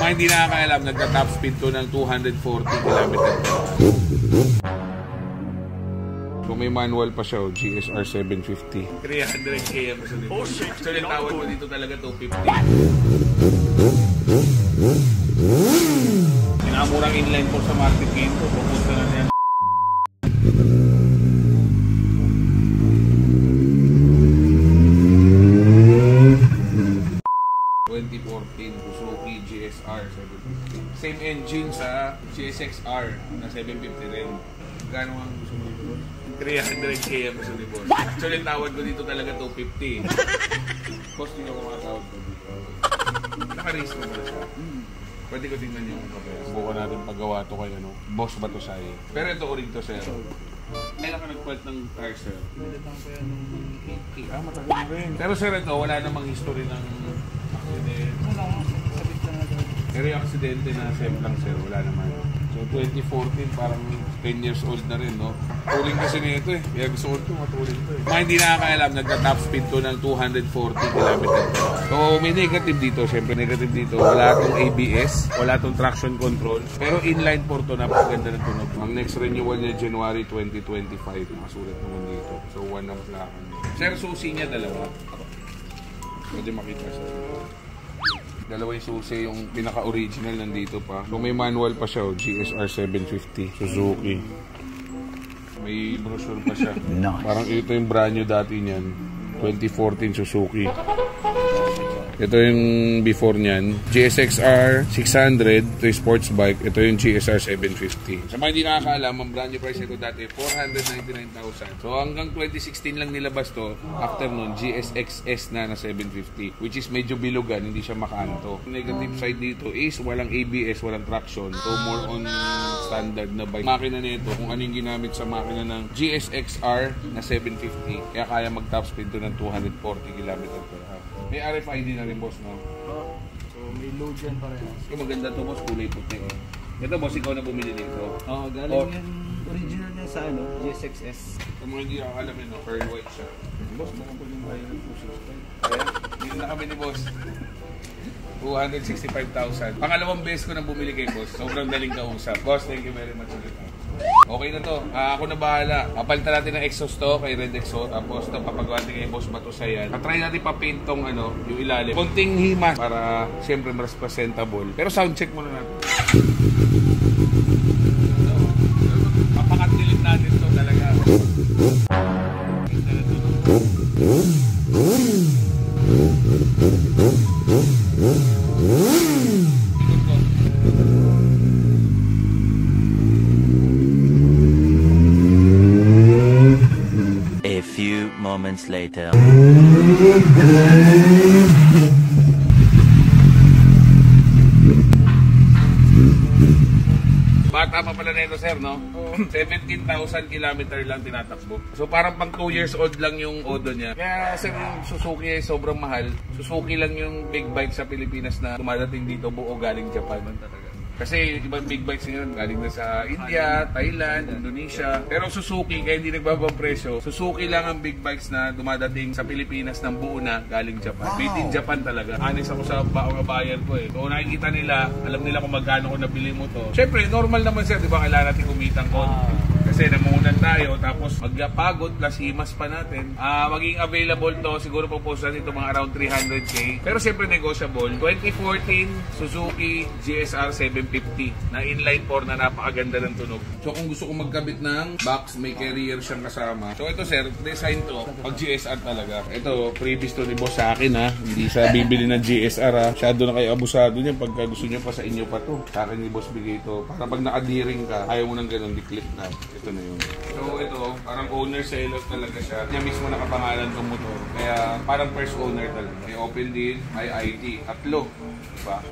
Mga hindi nakakaalam, nagka-top speed to ng 240 km/h. Kung may manual pa siya, GSR 750. 300 km sa dito. Oh shit! So, yung tawad mo dito talaga 250. Pinakamurang inline po sa market ngayon to. Pupunta na niya. 2014 Suzuki GSR 750. Same engine sa GSX-R na 750 rin. Gano'n ang gusto mo dito? 300 km sa dito. Actually, tawad ko dito talaga 250. Boss, hindi ako makatawad ko dito. Naka-race mo pala siya. Pwede ko tingnan yung papel. Subukan natin paggawa to kay Boss Batusay. Pero ito ko rin to, sir. Kailan ka nag-quit ng tire, sir? Nilatang ko yan nung 80. Matagal rin. Pero sir, ito, wala namang history ng accident. Wala, sabit lang agad. Pero yung aksidente na safe lang, sir, wala naman. So 2014, parang 10 years old na rin, no? Tuling kasi nito eh. Kaya gusto ko ito, matuling ito eh. Mga hindi nakakaalam, nagka-top speed to ng 240 km/h. So may negative dito, syempre negative dito. Wala itong ABS, wala itong traction control. Pero inline 4 to, napakaganda ng tunog. Ang next renewal niya, January 2025. Masulat naman dito. So 1 ang plaka niya. Sir, susi niya dalawa. Pwede makita siya. Dalawa yung susi, yung pinaka-original nandito pa. Kung may manual pa siya, GSR 750 Suzuki. May brochure pa siya. Nice. Parang ito yung brand new dati niyan. 2014 Suzuki. Ito yung before niyan. GSX-R 600. Ito yung sports bike. Ito yung GSR 750. Sa mga hindi nakakaalam, ang brand new price ito dati, 499,000. So hanggang 2016 lang nilabas to. After nun, GSX-S na 750. Which is medyo bilugan, hindi siya makanto. Negative side dito is walang ABS, walang traction. So more on standard na bike. Makina nito, kung ano yung ginamit sa makina ng GSX-R na 750. Kaya kaya mag-top speed to ng 240 km/h. May RFID na rin, boss, no? Oo. So, may load yan parehas. So, maganda to, boss. Kulay puti. Ito, boss, ikaw na bumili nito. Oo, galing yan. Original niya sa GSX-S. Kung mga hindi alam yun, pearl white siya. Boss, baka po yung bayan ng puso. Kaya, dito na kami ni boss. 265,000. Pangalawang beses ko na bumili kay boss. Sobrang daling kausap. Boss, thank you very much ulit. Okay na to. Ako na bahala. Papalitan natin ng exhaust to kay Red Exhaust. Tapos ito papagawa natin kay Boss Batusay yan. Try natin pa-paint tong yung ilalim. Konting hima para siyempre mas presentable. Pero sound check muna natin. Papakat-dilim natin to talaga. A few moments later. Bata pa pala nito, sir, no? 17,000 kilometer lang tinatakbo. So parang pang 2 years old lang yung odo niya. Kaya sir, yung Suzuki ay sobrang mahal. Suzuki lang yung big bike sa Pilipinas na dumadating dito buo galing Japan talaga. Kasi ibang big bikes ngayon galing na sa India, Thailand, Indonesia. Pero Suzuki, kaya hindi nagbabang presyo. Suzuki lang ang big bikes na dumadating sa Pilipinas ng buo na galing Japan. Made in Japan talaga. Honest ako sa mga buyer ko eh. So nakikita nila, alam nila kung magkano ko nabili mo to. Siyempre, normal naman sir, di ba? Kailangan natin kumitang konti. Kasi namunan tayo, tapos magpagod plus himas pa natin. Maging available to, siguro po post natin ito mga around 300k. Pero siyempre negotiable. 2014 Suzuki GSR 750 na inline 4 na napakaganda ng tunog. So kung gusto ko magkabit ng box, may carrier siyang kasama. So ito sir, design to, pag GSR talaga. Ito, previous to ni boss sa akin ha. Hindi sa bibili ng GSR ha. Masyado na kayo abusado niya pagka gusto niyo pa sa inyo pa to. Sa akin ni boss bigay ito. Para pag nakadiring ka, ayaw mo nang ganun, di-clip na. Ito na yun. So ito, parang owner seller talaga siya. Niya mismo nakapangalan ng motor. Kaya parang first owner talaga. May open din, may ID. Tatlo. Diba?